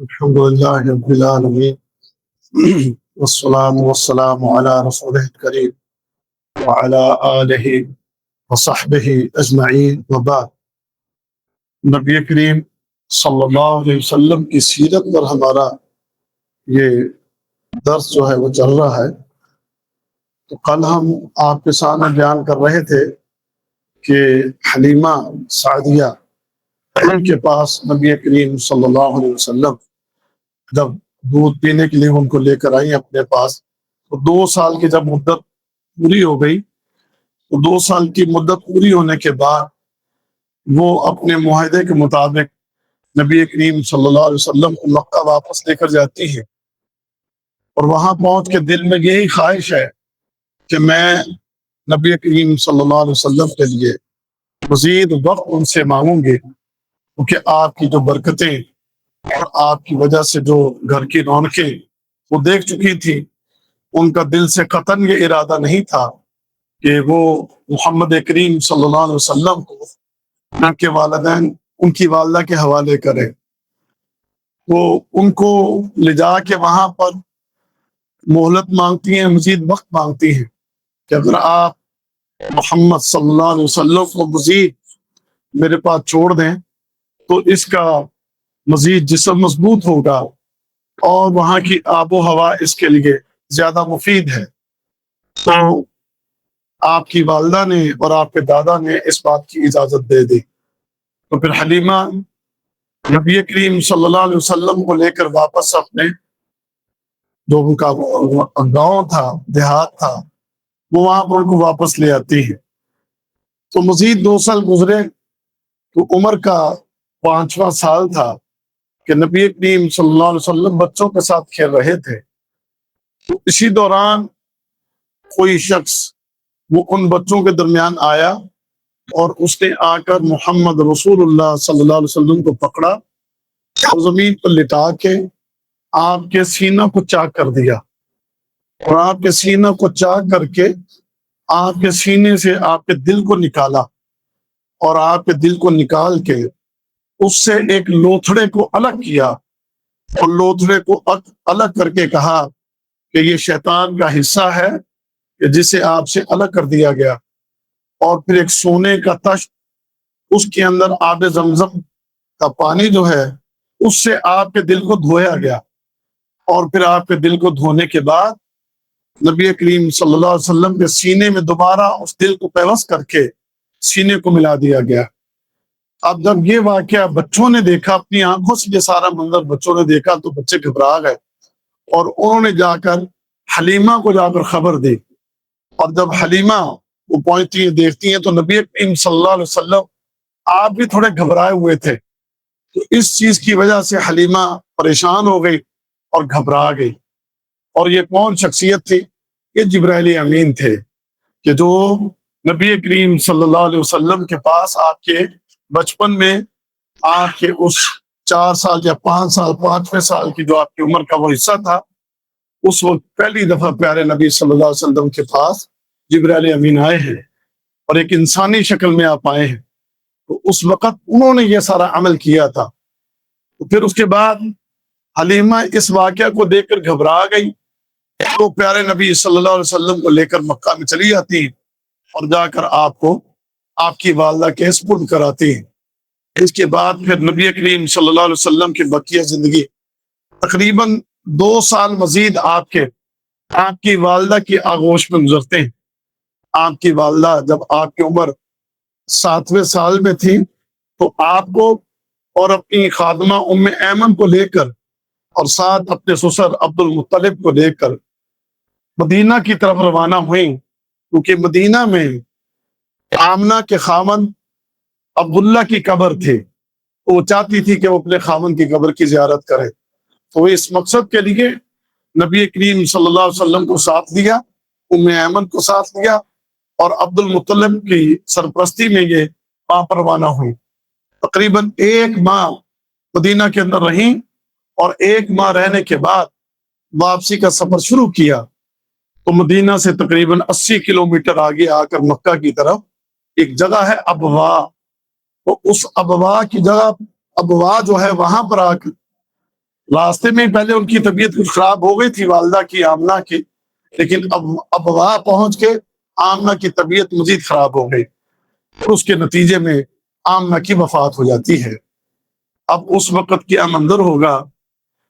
الحمد لله رب العالمين والصلاة والسلام على رسوله الكريم وعلى آله وصحبه أجمعين وبعد. نبی کریم صلی اللہ علیہ وسلم کی سیرت پر ہمارا یہ درس جو ہے وہ چل رہا ہے. تو کل ہم آپ کے سامنے بیان کر رہے تھے کہ حلیمہ سعدیہ ان کے پاس نبی کریم صلی اللہ علیہ وسلم جب دودھ پینے کے لیے ان کو لے کر آئی اپنے پاس، تو 2 سال کی جب مدت پوری ہو گئی، تو 2 سال کی مدت پوری ہونے کے بعد وہ اپنے معاہدے کے مطابق نبی کریم صلی اللہ علیہ وسلم کو مکہ واپس لے کر جاتی ہیں، اور وہاں پہنچ کے دل میں یہی خواہش ہے کہ میں نبی کریم صلی اللہ علیہ وسلم کے لیے مزید وقت ان سے مانگوں گی، کیونکہ آپ کی جو برکتیں اور آپ کی وجہ سے جو گھر کی رونقیں وہ دیکھ چکی تھی، ان کا دل سے قطعاً یہ ارادہ نہیں تھا کہ وہ محمد کریم صلی اللہ علیہ وسلم کو ان کے والدین ان کی والدہ کے حوالے کرے. تو ان کو لے جا کے وہاں پر مہلت مانگتی ہیں، مزید وقت مانگتی ہیں کہ اگر آپ محمد صلی اللہ علیہ وسلم کو مزید میرے پاس چھوڑ دیں تو اس کا مزید جسم مضبوط ہوگا اور وہاں کی آب و ہوا اس کے لیے زیادہ مفید ہے. تو آپ کی والدہ نے اور آپ کے دادا نے اس بات کی اجازت دے دی. تو پھر حلیمہ نبی کریم صلی اللہ علیہ وسلم کو لے کر واپس اپنے جو ان کا گاؤں تھا، دیہات تھا، وہ وہاں پر ان کو واپس لے آتی ہے. تو مزید 2 سال گزرے تو عمر کا 5واں سال تھا کہ نبی کریم صلی اللہ علیہ وسلم بچوں کے ساتھ کھیل رہے تھے. تو اسی دوران کوئی شخص وہ ان بچوں کے درمیان آیا اور اس نے آ کر محمد رسول اللہ صلی اللہ علیہ وسلم کو پکڑا اور زمین پر لٹا کے آپ کے سینہ کو چاک کر دیا، اور آپ کے سینہ کو چاک کر کے آپ کے سینے سے آپ کے دل کو نکالا، اور آپ کے دل کو نکال کے اس سے ایک لوتھڑے کو الگ کیا، اور لوتھڑے کو الگ کر کے کہا کہ یہ شیطان کا حصہ ہے کہ جسے آپ سے الگ کر دیا گیا. اور پھر ایک سونے کا تشت، اس کے اندر آب زمزم کا پانی جو ہے اس سے آپ کے دل کو دھویا گیا، اور پھر آپ کے دل کو دھونے کے بعد نبی کریم صلی اللہ علیہ وسلم کے سینے میں دوبارہ اس دل کو پیوست کر کے سینے کو ملا دیا گیا. اب جب یہ واقعہ بچوں نے دیکھا، اپنی آنکھوں سے یہ سارا منظر بچوں نے دیکھا، تو بچے گھبرا گئے اور انہوں نے جا کر حلیمہ کو جا کر خبر دی. اور جب حلیمہ وہ پہنچتی ہیں، دیکھتی ہیں، تو نبی کریم صلی اللہ علیہ وسلم آپ بھی تھوڑے گھبرائے ہوئے تھے. تو اس چیز کی وجہ سے حلیمہ پریشان ہو گئی اور گھبرا گئی. اور یہ کون شخصیت تھی؟ یہ جبرائیل امین تھے کہ جو نبی کریم صلی اللہ علیہ وسلم کے پاس آپ کے بچپن میں آپ کے اس 4 سال یا 5 سال 5ویں سال کی جو آپ کی عمر کا وہ حصہ تھا، اس وقت پہلی دفعہ پیارے نبی صلی اللہ علیہ وسلم کے پاس جبرائیل امین آئے ہیں اور ایک انسانی شکل میں آپ آئے ہیں. تو اس وقت انہوں نے یہ سارا عمل کیا تھا. تو پھر اس کے بعد حلیمہ اس واقعہ کو دیکھ کر گھبرا گئی، تو پیارے نبی صلی اللہ علیہ وسلم کو لے کر مکہ میں چلی جاتی ہیں اور جا کر آپ کو آپ کی والدہ کے سپرد کراتی ہیں. اس کے بعد پھر نبی کریم صلی اللہ علیہ وسلم کی بقیہ زندگی تقریباً 2 سال مزید آپ کی والدہ کی آغوش میں گزرتے ہیں. آپ کی والدہ جب آپ کی عمر 7ویں سال میں تھی تو آپ کو اور اپنی خادمہ ام ایمن کو لے کر اور ساتھ اپنے سسر عبد المطلب کو لے کر مدینہ کی طرف روانہ ہوئیں، کیونکہ مدینہ میں آمنہ کے خاوند عبداللہ کی قبر تھی. وہ چاہتی تھی کہ وہ اپنے خاوند کی قبر کی زیارت کرے. تو اس مقصد کے لیے نبی کریم صلی اللہ علیہ وسلم کو ساتھ لیا، ام ایمن کو ساتھ لیا، اور عبد المطلب کی سرپرستی میں یہ وہاں پر روانہ ہوئی. تقریباً 1 ماہ مدینہ کے اندر رہیں، اور 1 ماہ رہنے کے بعد واپسی کا سفر شروع کیا. تو مدینہ سے تقریباً 80 کلومیٹر آگے آ کر مکہ کی طرف ایک جگہ ہے ابوا. تو اس ابوا کی جگہ، ابوا جو ہے وہاں پر آ کر راستے میں پہلے ان کی طبیعت کچھ خراب ہو گئی تھی والدہ کی، آمنہ کی، لیکن اب وہاں پہنچ کے آمنہ کی طبیعت مزید خراب ہو گئی اور اس کے نتیجے میں آمنہ کی وفات ہو جاتی ہے۔ اب اس وقت کیا منظر ہوگا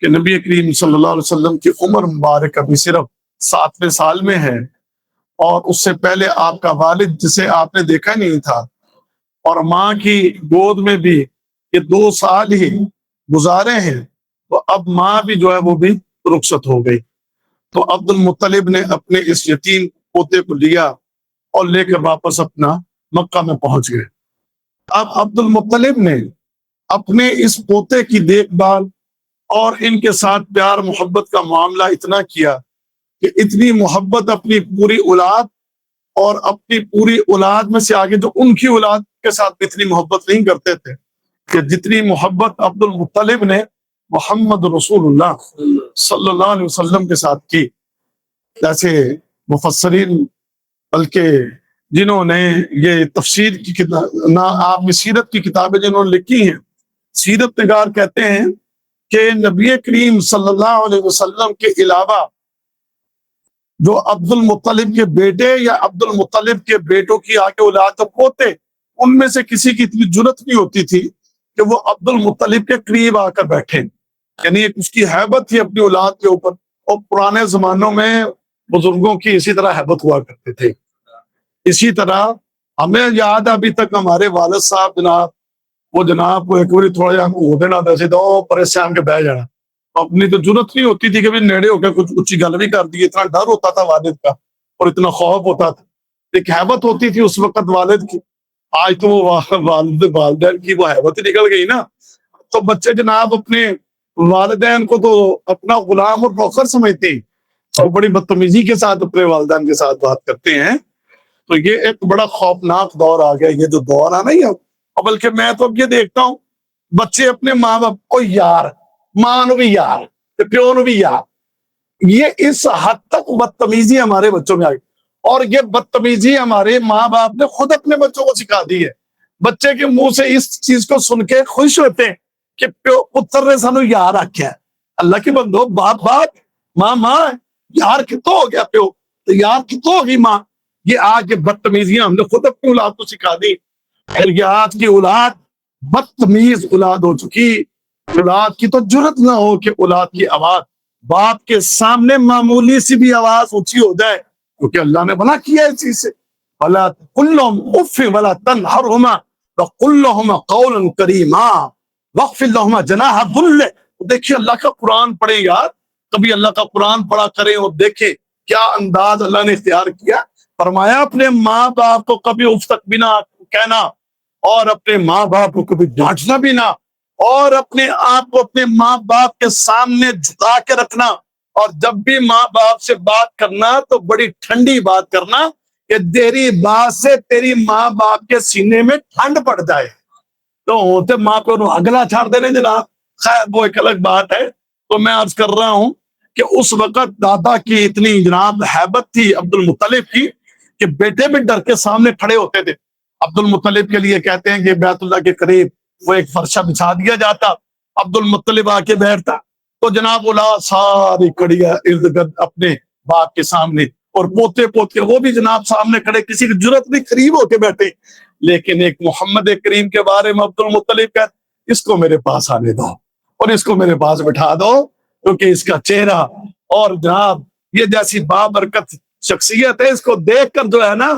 کہ نبی کریم صلی اللہ علیہ وسلم کی عمر مبارک ابھی صرف 7ویں سال میں ہے، اور اس سے پہلے آپ کا والد جسے آپ نے دیکھا نہیں تھا، اور ماں کی گود میں بھی یہ 2 سال ہی گزارے ہیں، تو اب ماں بھی جو ہے وہ بھی رخصت ہو گئی۔ تو عبد المطلب نے اپنے اس یتیم پوتے کو لیا اور لے کر واپس اپنا مکہ میں پہنچ گئے۔ اب عبد المطلب نے اپنے اس پوتے کی دیکھ بھال اور ان کے ساتھ پیار محبت کا معاملہ اتنا کیا کہ اتنی محبت اپنی پوری اولاد اور اپنی پوری اولاد میں سے آگے جو ان کی اولاد کے ساتھ اتنی محبت نہیں کرتے تھے کہ جتنی محبت عبد المطلب نے محمد رسول اللہ صلی اللہ علیہ وسلم کے ساتھ کی۔ جیسے مفسرین بلکہ جنہوں نے یہ تفسیر کی کتاب نہ آپ نے سیرت کی کتابیں جنہوں نے لکھی ہیں، سیرت نگار کہتے ہیں کہ نبی کریم صلی اللہ علیہ وسلم کے علاوہ جو عبد المطلب کے بیٹے یا عبد المطلب کے بیٹوں کی آگے اولاد پوتے، ان میں سے کسی کی اتنی جرت نہیں ہوتی تھی کہ وہ عبد المطلب کے قریب آ کر بیٹھے، یعنی ایک اس کی ہیبت تھی اپنی اولاد کے اوپر۔ اور پرانے زمانوں میں بزرگوں کی اسی طرح ہیبت ہوا کرتے تھے۔ اسی طرح ہمیں یاد ابھی تک ہمارے والد صاحب جناب وہ ایک بار تھوڑا جہاں ہو دینا ویسے تو پریشان کے بہ جانا، اپنی تو ضرورت نہیں ہوتی تھی کہ بھی نیڑے ہو کے کچھ اچھی گل بھی کر دی، اتنا ڈر ہوتا تھا والد کا اور اتنا خوف ہوتا تھا، ایک ہیبت ہوتی تھی اس وقت والد کی۔ آج تو وہ والدین کی وہ ہیبت ہی نکل گئی نا، تو بچے جناب اپنے والدین کو تو اپنا غلام اور نوکر سمجھتے ہیں اور بڑی بدتمیزی کے ساتھ اپنے والدین کے ساتھ بات کرتے ہیں۔ تو یہ ایک بڑا خوفناک دور آ گیا، یہ جو دور آ نہیں ہے، اور بلکہ میں تو اب یہ دیکھتا ہوں بچے اپنے ماں باپ کو یار، ماں نو بھی یار، پیو نو بھی یار، یہ اس حد تک بدتمیزی ہمارے بچوں میں آ گئی، اور یہ بدتمیزی ہمارے ماں باپ نے خود اپنے بچوں کو سکھا دی ہے۔ بچے کے منہ سے اس چیز کو سن کے خوش ہوتے ہیں کہ پیو پتر نے سانو یار آکھیا ہے۔ اللہ کی بندو، باپ باپ، ماں ماں، یار کتوں ہو گیا پیو تو یار کتوں ہوگی ماں۔ یہ آج بدتمیزیاں ہم نے خود اپنی اولاد کو سکھا دی، اور یہ آج کی اولاد بدتمیز اولاد ہو چکی۔ اولاد کی تو جرت نہ ہو کہ اولاد کی آواز باپ کے سامنے معمولی سی بھی آواز اونچی ہو جائے، کیونکہ اللہ نے منع کیا ہے اس چیز سے، وَلَا قُلْ لَهُمْ اُفٍّ وَلَا تَنْهَرْهُمَا وَقُلْ لَهُمَا قَوْلًا كَرِيمًا وَاخْفِضْ لَهُمَا جَنَاحَ الذُّلِّ۔ دیکھیے اللہ کا قرآن پڑھیں یار، کبھی اللہ کا قرآن پڑھا کریں اور دیکھیں کیا انداز اللہ نے اختیار کیا۔ فرمایا اپنے ماں باپ کو کبھی اف تک بھی نہ کہنا، اور اپنے ماں باپ کو کبھی ڈانٹنا بھی نہ، اور اپنے آپ کو اپنے ماں باپ کے سامنے جھکا کے رکھنا، اور جب بھی ماں باپ سے بات کرنا تو بڑی ٹھنڈی بات کرنا کہ تیری بات سے تیری ماں باپ کے سینے میں ٹھنڈ پڑ جائے۔ تو ہوتے ماں کو اگلا چھاڑ دینے جناب، خیر وہ ایک الگ بات ہے۔ تو میں عرض کر رہا ہوں کہ اس وقت دادا کی اتنی جناب ہیبت تھی عبد المطلب کی کہ بیٹے بھی ڈر کے سامنے کھڑے ہوتے تھے۔ عبد المطلب کے لیے کہتے ہیں کہ بیت اللہ کے قریب وہ ایک فرشہ بچھا دیا جاتا، عبد المطلب آ کے بیٹھتا، تو جناب اولاد ساری کھڑی ہے ارد گرد اپنے باپ کے سامنے، اور پوتے پوتے وہ بھی جناب سامنے کھڑے، کسی کی جرت نہیں قریب ہو کے بیٹھے۔ لیکن ایک محمد کریم کے بارے میں عبد المطلب کہتے اس کو میرے پاس آنے دو اور اس کو میرے پاس بٹھا دو، کیونکہ اس کا چہرہ اور جناب یہ جیسی بابرکت شخصیت ہے، اس کو دیکھ کر جو ہے نا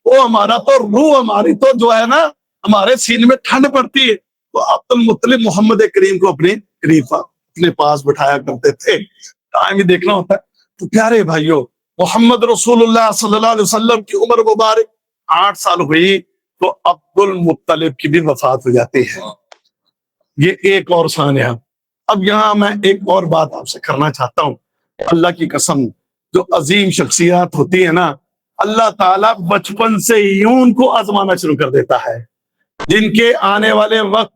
وہ ہمارا تو روح، ہماری تو جو ہے نا ہمارے سینے میں ٹھنڈ پڑتی ہے۔ تو عبد المطلب محمد کریم کو اپنے قریب اپنے پاس بٹھایا کرتے تھے۔ ٹائم ہی دیکھنا ہوتا ہے۔ تو پیارے بھائیوں، محمد رسول اللہ صلی اللہ علیہ وسلم کی عمر مبارک 8 سال ہوئی تو عبد المطلب کی بھی وفات ہو جاتی ہے۔ یہ ایک اور شان ہے۔ اب یہاں میں ایک اور بات آپ سے کرنا چاہتا ہوں، اللہ کی قسم جو عظیم شخصیات ہوتی ہے نا، اللہ تعالیٰ بچپن سے ہی ان کو آزمانا شروع کر دیتا ہے، جن کے آنے والے وقت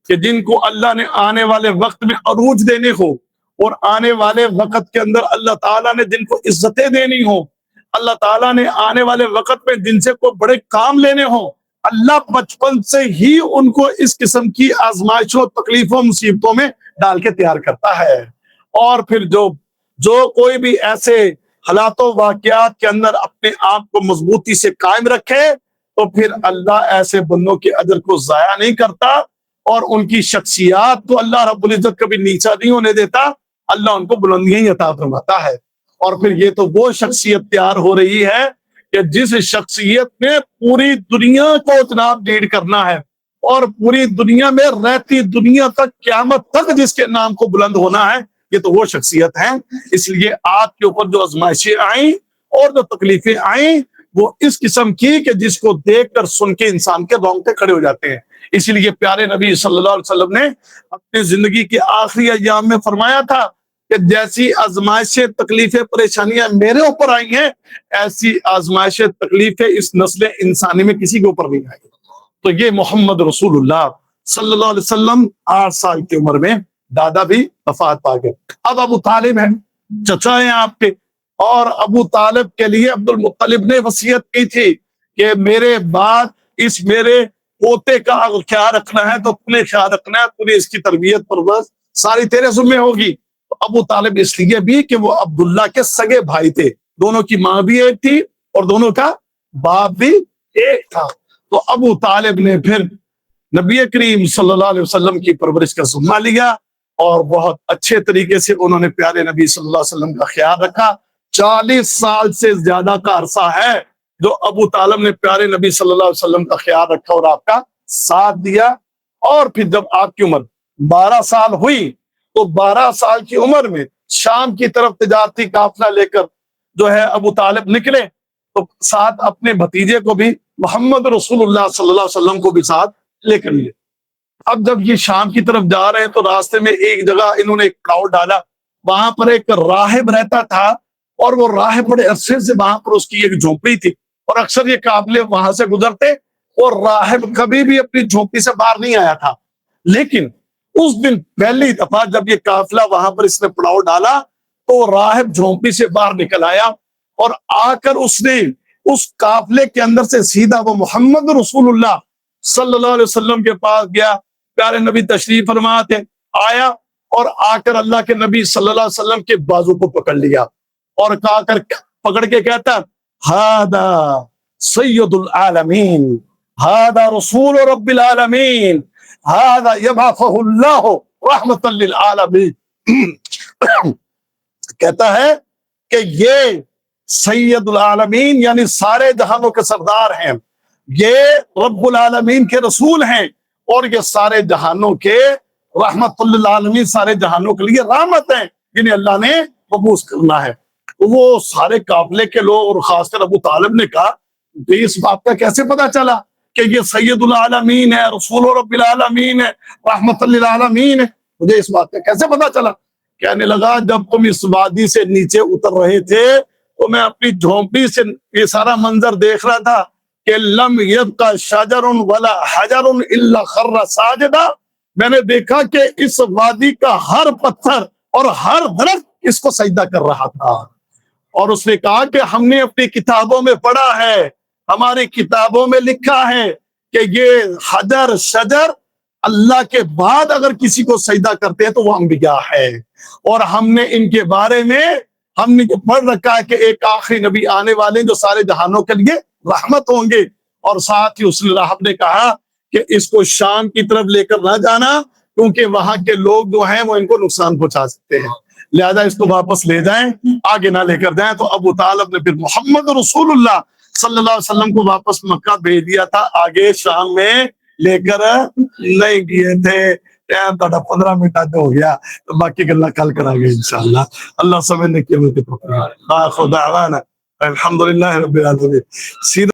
کہ جن کو اللہ نے آنے والے وقت میں عروج دینے ہو، اور آنے والے وقت کے اندر اللہ تعالیٰ نے جن کو عزتیں دینی ہو، اللہ تعالیٰ نے آنے والے وقت میں جن سے کوئی بڑے کام لینے ہوں، اللہ بچپن سے ہی ان کو اس قسم کی آزمائشوں، تکلیفوں، مصیبتوں میں ڈال کے تیار کرتا ہے۔ اور پھر جو کوئی بھی ایسے حالات و واقعات کے اندر اپنے آپ کو مضبوطی سے قائم رکھے تو پھر اللہ ایسے بندوں کے اجر کو ضائع نہیں کرتا، اور ان کی شخصیات کو اللہ رب العزت کبھی نیچا نہیں ہونے دیتا، اللہ ان کو بلندیاں ہی عطا فرماتا ہے۔ اور پھر یہ تو وہ شخصیت تیار ہو رہی ہے کہ جس شخصیت میں پوری دنیا کو جناب لیڈ کرنا ہے، اور پوری دنیا میں رہتی دنیا تک قیامت تک جس کے نام کو بلند ہونا ہے، یہ تو وہ شخصیت ہے۔ اس لیے آپ کے اوپر جو آزمائشیں آئیں اور جو تکلیفیں آئیں وہ اس قسم کی کہ جس کو دیکھ کر سن کے انسان کے رونگٹے کھڑے ہو جاتے ہیں۔ اسی لیے پیارے نبی صلی اللہ علیہ وسلم نے اپنی زندگی کے آخری ایام میں فرمایا تھا کہ جیسی آزمائشیں، تکلیفیں، پریشانیاں میرے اوپر آئی ہیں، ایسی آزمائشیں، تکلیفیں اس نسل انسانی میں کسی کے اوپر نہیں آئی۔ تو یہ محمد رسول اللہ صلی اللہ علیہ وسلم 8 سال کی عمر میں دادا بھی وفات پا گئے۔ اب ابو طالب ہیں، چچا ہیں آپ کے، اور ابو طالب کے لیے عبد المطلب نے وصیت کی تھی کہ میرے بعد اس میرے پوتے کا خیال رکھنا ہے تو تمہیں خیال رکھنا ہے، تمہیں اس کی تربیت پرورش ساری تیرے ذمہ ہوگی۔ تو ابو طالب اس لیے بھی کہ وہ عبداللہ کے سگے بھائی تھے، دونوں کی ماں بھی ایک تھی اور دونوں کا باپ بھی ایک تھا۔ تو ابو طالب نے پھر نبی کریم صلی اللہ علیہ وسلم کی پرورش کا ذمہ لیا، اور بہت اچھے طریقے سے انہوں نے پیارے نبی صلی اللہ علیہ وسلم کا خیال رکھا۔ 40 سال سے زیادہ کا عرصہ ہے جو ابو طالب نے پیارے نبی صلی اللہ علیہ وسلم کا خیال رکھا اور آپ کا ساتھ دیا۔ اور پھر جب آپ کی عمر 12 سال ہوئی تو 12 سال کی عمر میں شام کی طرف تجارتی قافلہ لے کر جو ہے ابو طالب نکلے، تو ساتھ اپنے بھتیجے کو بھی، محمد رسول اللہ صلی اللہ علیہ وسلم کو بھی ساتھ لے کر لیے۔ اب جب یہ شام کی طرف جا رہے ہیں تو راستے میں ایک جگہ انہوں نے ایک کراؤڈ ڈالا، وہاں پر ایک راہب رہتا تھا، اور وہ راہب بڑے عرصے سے وہاں پر اس کی ایک جھونپڑی تھی، اور اکثر یہ قافلے وہاں سے گزرتے، اور راہب کبھی بھی اپنی جھونپڑی سے باہر نہیں آیا تھا۔ لیکن اس دن پہلی دفعہ جب یہ قافلہ وہاں پر اس نے پڑاؤ ڈالا تو راہب جھونپڑی سے باہر نکل آیا، اور آ کر اس نے اس قافلے کے اندر سے سیدھا وہ محمد رسول اللہ صلی اللہ علیہ وسلم کے پاس گیا۔ پیارے نبی تشریف فرما تھے، آیا اور آ کر اللہ کے نبی صلی اللہ علیہ وسلم کے بازو کو پکڑ لیا، اور پکڑ کے کہتا، ہاذا سید العالمین، ہاذا رسول رب العالمین، ہاذا یبعثہ اللہ رحمۃ للعالمین۔ کہتا ہے کہ یہ سید العالمین یعنی سارے جہانوں کے سردار ہیں، یہ رب العالمین کے رسول ہیں، اور یہ سارے جہانوں کے رحمت للعالمین، سارے جہانوں کے لیے رحمت ہیں جنہیں اللہ نے مبعوث کرنا ہے۔ وہ سارے قافلے کے لوگ اور خاص کر ابو طالب نے کہا کہ اس بات کا کیسے پتا چلا کہ یہ سید العالمین ہے، رسول رب العالمین ہے، رحمت للعالمین ہے؟ مجھے اس بات کا کیسے پتا چلا؟ کہنے لگا جب تم اس وادی سے نیچے اتر رہے تھے تو میں اپنی جھونپڑی سے یہ سارا منظر دیکھ رہا تھا کہ لم یبقى شجر ولا حجر الا خر ساجدا۔ میں نے دیکھا کہ اس وادی کا ہر پتھر اور ہر درخت اس کو سجدہ کر رہا تھا۔ اور اس نے کہا کہ ہم نے اپنی کتابوں میں پڑھا ہے، ہماری کتابوں میں لکھا ہے کہ یہ حجر شجر اللہ کے بعد اگر کسی کو سجدہ کرتے ہیں تو وہ انبیاء ہے، اور ہم نے ان کے بارے میں ہم نے پڑھ رکھا ہے کہ ایک آخری نبی آنے والے جو سارے جہانوں کے لیے رحمت ہوں گے۔ اور ساتھ ہی اس راہب نے کہا کہ اس کو شام کی طرف لے کر نہ جانا کیونکہ وہاں کے لوگ جو ہیں وہ ان کو نقصان پہنچا سکتے ہیں، لہذا اس کو واپس لے جائیں، آگے نہ لے کر جائیں۔ تو ابو طالب نے پھر محمد رسول اللہ صلی اللہ علیہ وسلم کو واپس مکہ بھیج دیا تھا، آگے شام میں لے کر نہیں گئے تھے۔ ٹائم تو 15 منٹ آتے ہو گیا، تو باقی گلا کل کریں گے انشاءاللہ۔ اللہ سب نے کیا خدا الحمدللہ رب العالمین۔